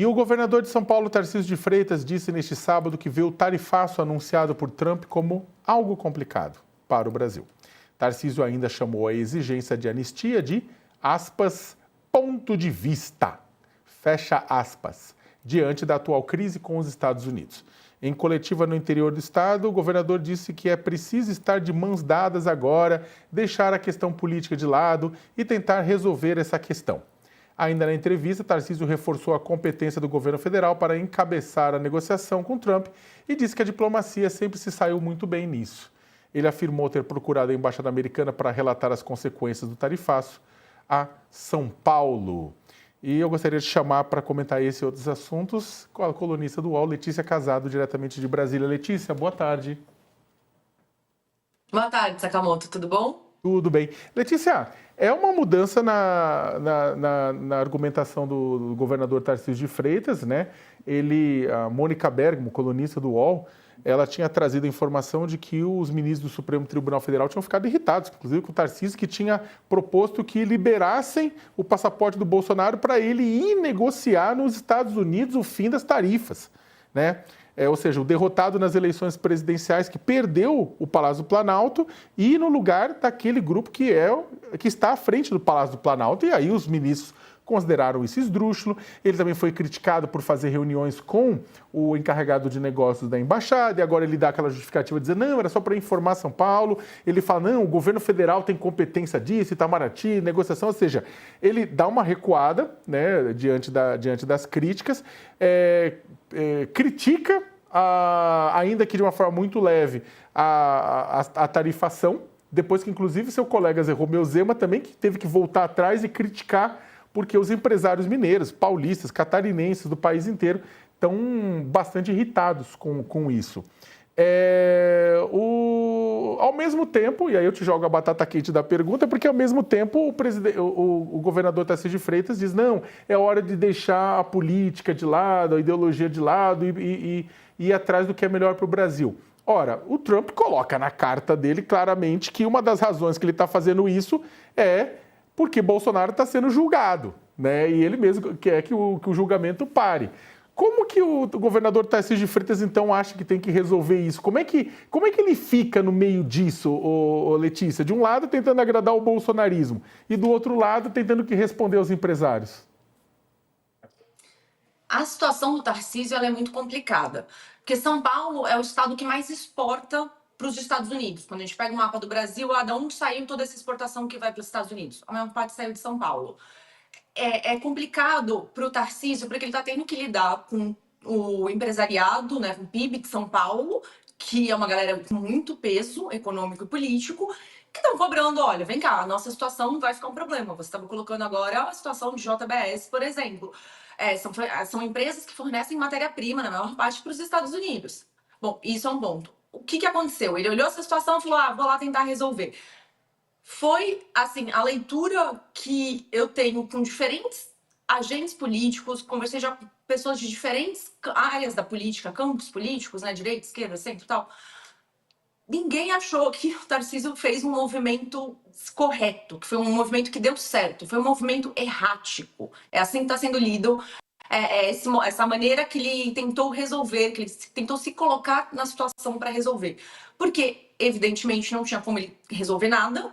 E o governador de São Paulo, Tarcísio de Freitas, disse neste sábado que vê o tarifaço anunciado por Trump como algo complicado para o Brasil. Tarcísio ainda chamou a exigência de anistia de, aspas, ponto de vista, fecha aspas, diante da atual crise com os Estados Unidos. Em coletiva no interior do estado, o governador disse que é preciso estar de mãos dadas agora, deixar a questão política de lado e tentar resolver essa questão. Ainda na entrevista, Tarcísio reforçou a competência do governo federal para encabeçar a negociação com Trump e disse que a diplomacia sempre se saiu muito bem nisso. Ele afirmou ter procurado a embaixada americana para relatar as consequências do tarifaço a São Paulo. E eu gostaria de chamar para comentar esse e outros assuntos com a colunista do UOL, Letícia Casado, diretamente de Brasília. Letícia, boa tarde. Boa tarde, Sakamoto, tudo bom? Tudo bem. Letícia, é uma mudança na argumentação do governador Tarcísio de Freitas, né? A Mônica Bergamo, colunista do UOL, ela tinha trazido a informação de que os ministros do Supremo Tribunal Federal tinham ficado irritados, inclusive com o Tarcísio, que tinha proposto que liberassem o passaporte do Bolsonaro para ele ir negociar nos Estados Unidos o fim das tarifas, né? Ou seja, o derrotado nas eleições presidenciais que perdeu o Palácio do Planalto e no lugar daquele grupo que está à frente do Palácio do Planalto. E aí os ministros consideraram isso esdrúxulo. Ele também foi criticado por fazer reuniões com o encarregado de negócios da embaixada, e agora ele dá aquela justificativa dizendo, não, era só para informar São Paulo. Ele fala, não, o governo federal tem competência disso, Itamaraty, negociação, ou seja, ele dá uma recuada, né, diante das críticas, critica, ainda que de uma forma muito leve, a tarifação, depois que inclusive seu colega Zé Romeu Zema também teve que voltar atrás e criticar, porque os empresários mineiros, paulistas, catarinenses do país inteiro estão bastante irritados com isso. Ao mesmo tempo, e aí eu te jogo a batata quente da pergunta, porque ao mesmo tempo o governador Tarcísio de Freitas diz, não, é hora de deixar a política de lado, a ideologia de lado e ir atrás do que é melhor para o Brasil. Ora, o Trump coloca na carta dele claramente que uma das razões que ele está fazendo isso é porque Bolsonaro está sendo julgado, né? E ele mesmo quer que o julgamento pare. Como que o governador Tarcísio de Freitas, então, acha que tem que resolver isso? Como é que ele fica no meio disso, Letícia? De um lado, tentando agradar o bolsonarismo, e do outro lado, tentando que responder aos empresários. A situação do Tarcísio ela é muito complicada, porque São Paulo é o estado que mais exporta para os Estados Unidos. Quando a gente pega o mapa do Brasil, de onde saiu toda essa exportação que vai para os Estados Unidos? A maior parte saiu de São Paulo. É complicado para o Tarcísio, porque ele está tendo que lidar com o empresariado, né, com o PIB de São Paulo, que é uma galera com muito peso econômico e político, que estão cobrando, olha, vem cá, a nossa situação vai ficar um problema. Você estava colocando agora a situação de JBS, por exemplo. São empresas que fornecem matéria-prima, na maior parte, para os Estados Unidos. Bom, isso é um ponto. O que aconteceu? Ele olhou essa situação e falou, vou lá tentar resolver. Foi, assim, a leitura que eu tenho com diferentes agentes políticos, conversei já com pessoas de diferentes áreas da política, campos políticos, né, direita, esquerda, centro e tal. Ninguém achou que o Tarcísio fez um movimento correto, que foi um movimento que deu certo, foi um movimento errático. É assim que está sendo lido. Essa maneira que ele tentou resolver, que ele tentou se colocar na situação para resolver. Porque, evidentemente, não tinha como ele resolver nada.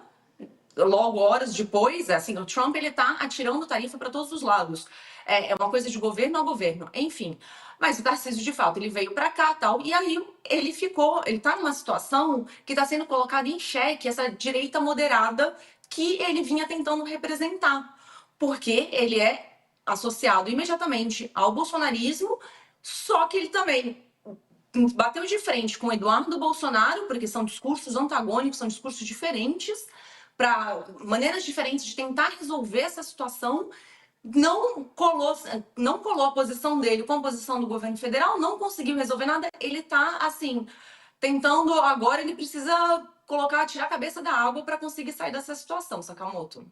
Logo, horas depois, o Trump ele está atirando tarifa para todos os lados. É uma coisa de governo a governo, enfim. Mas o Tarcísio, de fato, ele veio para cá tal, e aí ele está numa situação que está sendo colocada em xeque essa direita moderada que ele vinha tentando representar. Porque ele é associado imediatamente ao bolsonarismo, só que ele também bateu de frente com o Eduardo Bolsonaro, porque são discursos antagônicos, são discursos diferentes, para maneiras diferentes de tentar resolver essa situação, não colou a posição dele com a posição do governo federal, não conseguiu resolver nada. Ele está, assim, tentando agora, ele precisa tirar a cabeça da água para conseguir sair dessa situação, Sakamoto.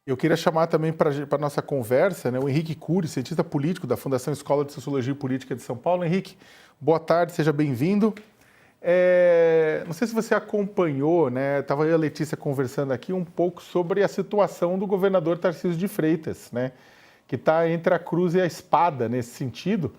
Eu queria chamar também para a nossa conversa, né, o Henrique Cury, cientista político da Fundação Escola de Sociologia e Política de São Paulo. Henrique, boa tarde, seja bem-vindo. Não sei se você acompanhou, né? Estava eu e a Letícia conversando aqui um pouco sobre a situação do governador Tarcísio de Freitas, né? que está entre a cruz e a espada nesse sentido,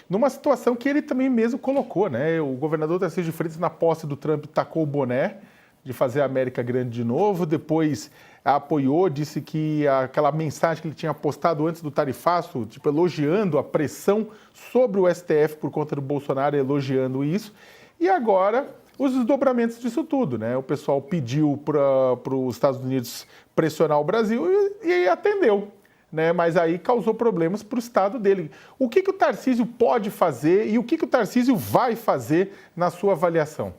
numa situação que ele também mesmo colocou, né? O governador Tarcísio de Freitas, na posse do Trump, tacou o boné de fazer a América grande de novo, depois apoiou, disse que aquela mensagem que ele tinha postado antes do tarifaço, tipo, elogiando a pressão sobre o STF por conta do Bolsonaro, elogiando isso, e agora os desdobramentos disso tudo, né? O pessoal pediu para os Estados Unidos pressionar o Brasil e atendeu, né? Mas aí causou problemas para o estado dele. O que o Tarcísio pode fazer e o que o Tarcísio vai fazer na sua avaliação?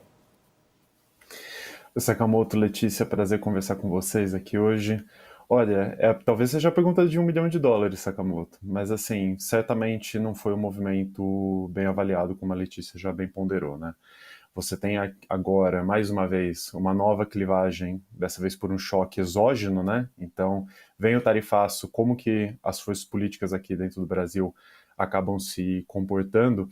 Sakamoto, Letícia, prazer conversar com vocês aqui hoje. Olha, talvez seja a pergunta de $1 milhão, Sakamoto, mas assim, certamente não foi um movimento bem avaliado, como a Letícia já bem ponderou, né? Você tem agora, mais uma vez, uma nova clivagem, dessa vez por um choque exógeno, né? Então, vem o tarifaço, como que as forças políticas aqui dentro do Brasil acabam se comportando.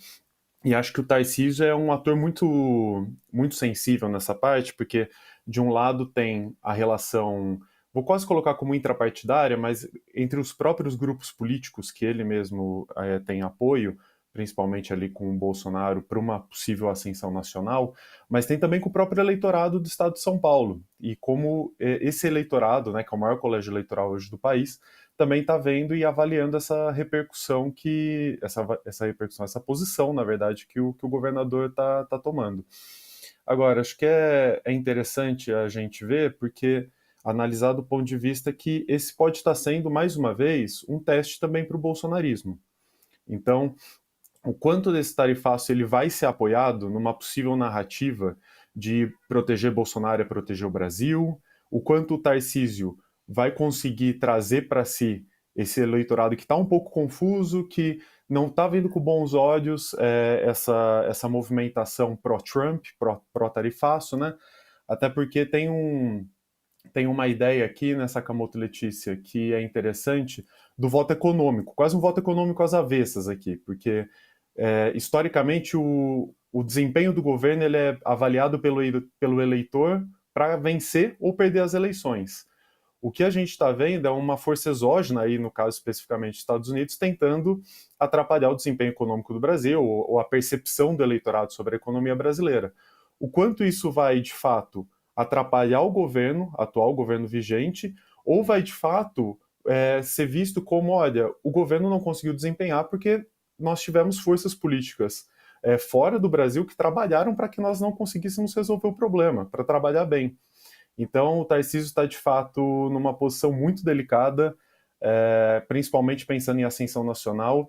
E acho que o Tarcísio é um ator muito, muito sensível nessa parte, porque de um lado tem a relação, vou quase colocar como intrapartidária, mas entre os próprios grupos políticos que ele mesmo tem apoio, principalmente ali com o Bolsonaro, para uma possível ascensão nacional, mas tem também com o próprio eleitorado do estado de São Paulo. E como esse eleitorado, né, que é o maior colégio eleitoral hoje do país, também está vendo e avaliando essa repercussão essa posição, na verdade, que o governador está tomando. Agora, acho que é interessante a gente ver, porque analisar do ponto de vista que esse pode estar sendo, mais uma vez, um teste também para o bolsonarismo. Então, o quanto desse tarifaço ele vai ser apoiado numa possível narrativa de proteger Bolsonaro é proteger o Brasil, o quanto o Tarcísio vai conseguir trazer para si esse eleitorado que está um pouco confuso, que não está vendo com bons olhos essa movimentação pró-Trump, pró-tarifaço, né? Até porque tem uma ideia aqui nessa Sakamoto, Letícia, que é interessante, do voto econômico, quase um voto econômico às avessas aqui, porque historicamente o desempenho do governo ele é avaliado pelo eleitor para vencer ou perder as eleições. O que a gente está vendo é uma força exógena, aí, no caso especificamente dos Estados Unidos, tentando atrapalhar o desempenho econômico do Brasil ou a percepção do eleitorado sobre a economia brasileira. O quanto isso vai, de fato, atrapalhar o atual governo vigente, ou vai, de fato, ser visto como, olha, o governo não conseguiu desempenhar porque nós tivemos forças políticas fora do Brasil que trabalharam para que nós não conseguíssemos resolver o problema, para trabalhar bem. Então, o Tarcísio está, de fato, numa posição muito delicada, principalmente pensando em ascensão nacional.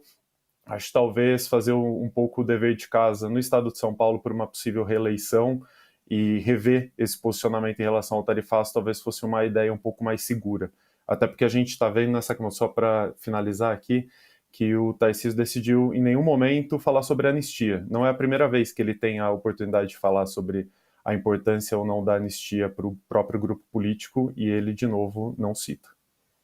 Acho que talvez fazer um pouco o dever de casa no estado de São Paulo por uma possível reeleição e rever esse posicionamento em relação ao tarifaço talvez fosse uma ideia um pouco mais segura. Até porque a gente está vendo nessa, só para finalizar aqui, que o Tarcísio decidiu em nenhum momento falar sobre anistia. Não é a primeira vez que ele tem a oportunidade de falar sobre a importância ou não da anistia para o próprio grupo político, e ele, de novo, não cita.